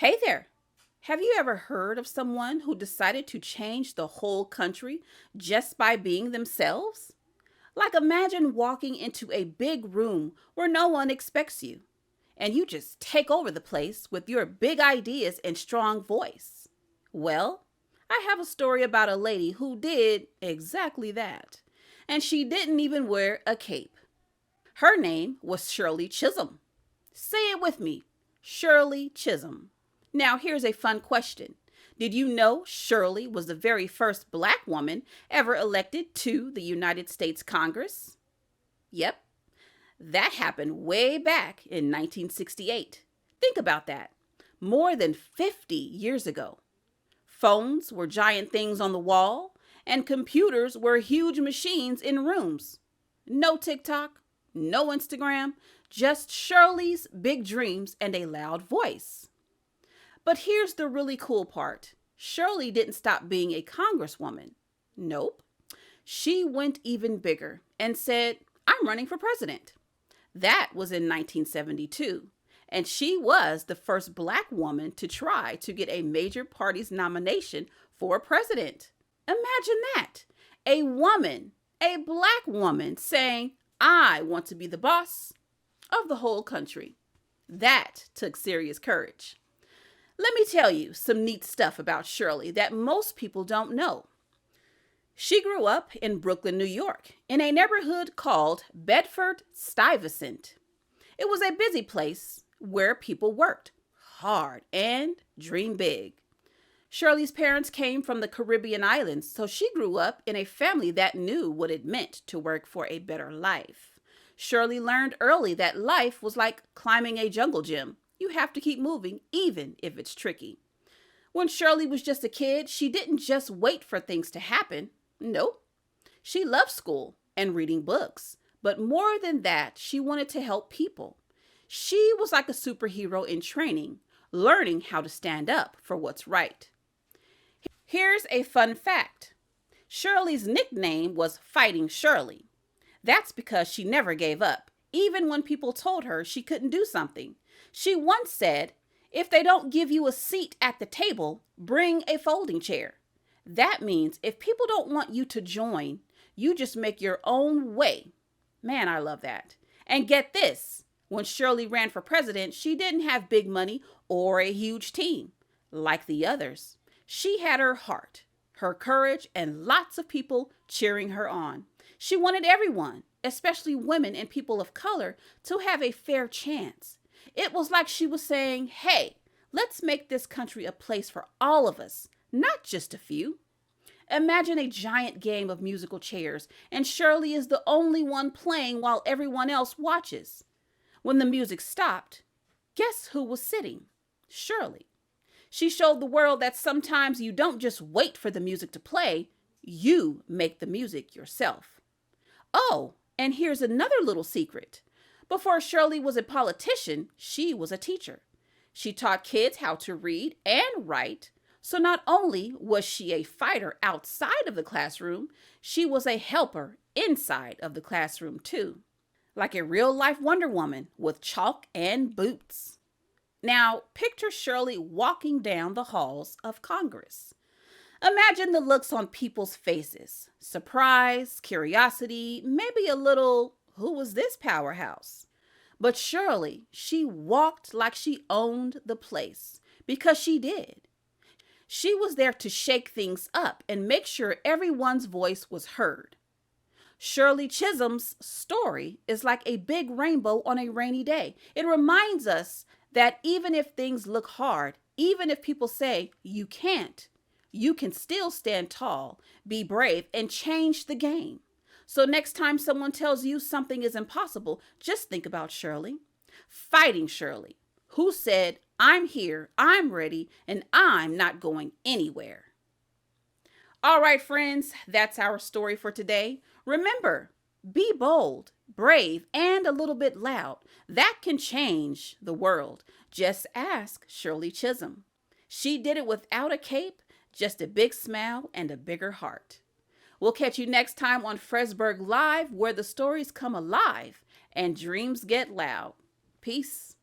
Hey there. Have you ever heard of someone who decided to change the whole country just by being themselves? Like imagine walking into a big room where no one expects you, and you just take over the place with your big ideas and strong voice. Well, I have a story about a lady who did exactly that, and she didn't even wear a cape. Her name was Shirley Chisholm. Say it with me, Shirley Chisholm. Now, here's a fun question. Did you know Shirley was the very first black woman ever elected to the United States Congress? Yep, that happened way back in 1968. Think about that. More than 50 years ago. Phones were giant things on the wall, and computers were huge machines in rooms. No TikTok, no Instagram, just Shirley's big dreams and a loud voice. But here's the really cool part. Shirley didn't stop being a congresswoman. Nope. She went even bigger and said, I'm running for president. That was in 1972. And she was the first black woman to try to get a major party's nomination for president. Imagine that. A woman, a black woman saying, I want to be the boss of the whole country. That took serious courage. Let me tell you some neat stuff about Shirley that most people don't know. She grew up in Brooklyn, New York, in a neighborhood called Bedford-Stuyvesant. It was a busy place where people worked hard and dreamed big. Shirley's parents came from the Caribbean islands, so she grew up in a family that knew what it meant to work for a better life. Shirley learned early that life was like climbing a jungle gym. You have to keep moving, even if it's tricky. When Shirley was just a kid, she didn't just wait for things to happen. Nope. She loved school and reading books. But more than that, she wanted to help people. She was like a superhero in training, learning how to stand up for what's right. Here's a fun fact. Shirley's nickname was Fighting Shirley. That's because she never gave up, even when people told her she couldn't do something. She once said, if they don't give you a seat at the table, bring a folding chair. That means if people don't want you to join, you just make your own way. Man, I love that. And get this, when Shirley ran for president, she didn't have big money or a huge team like the others. She had her heart, her courage, and lots of people cheering her on. She wanted everyone, especially women and people of color, to have a fair chance. It was like she was saying, hey, let's make this country a place for all of us, not just a few. Imagine a giant game of musical chairs, and Shirley is the only one playing while everyone else watches. When the music stopped, guess who was sitting? Shirley. She showed the world that sometimes you don't just wait for the music to play, you make the music yourself. Oh, and here's another little secret. Before Shirley was a politician, she was a teacher. She taught kids how to read and write. So not only was she a fighter outside of the classroom, she was a helper inside of the classroom too. Like a real-life Wonder Woman with chalk and boots. Now, picture Shirley walking down the halls of Congress. Imagine the looks on people's faces. Surprise, curiosity, maybe a little, who was this powerhouse? But Shirley, she walked like she owned the place, because she did. She was there to shake things up and make sure everyone's voice was heard. Shirley Chisholm's story is like a big rainbow on a rainy day. It reminds us that even if things look hard, even if people say you can't, you can still stand tall, be brave, and change the game. So next time someone tells you something is impossible, just think about Shirley. Fighting Shirley, who said, I'm here, I'm ready, and I'm not going anywhere. All right, friends, that's our story for today. Remember, be bold, brave, and a little bit loud. That can change the world. Just ask Shirley Chisholm. She did it without a cape, just a big smile and a bigger heart. We'll catch you next time on Fresburg Live, where the stories come alive and dreams get loud. Peace.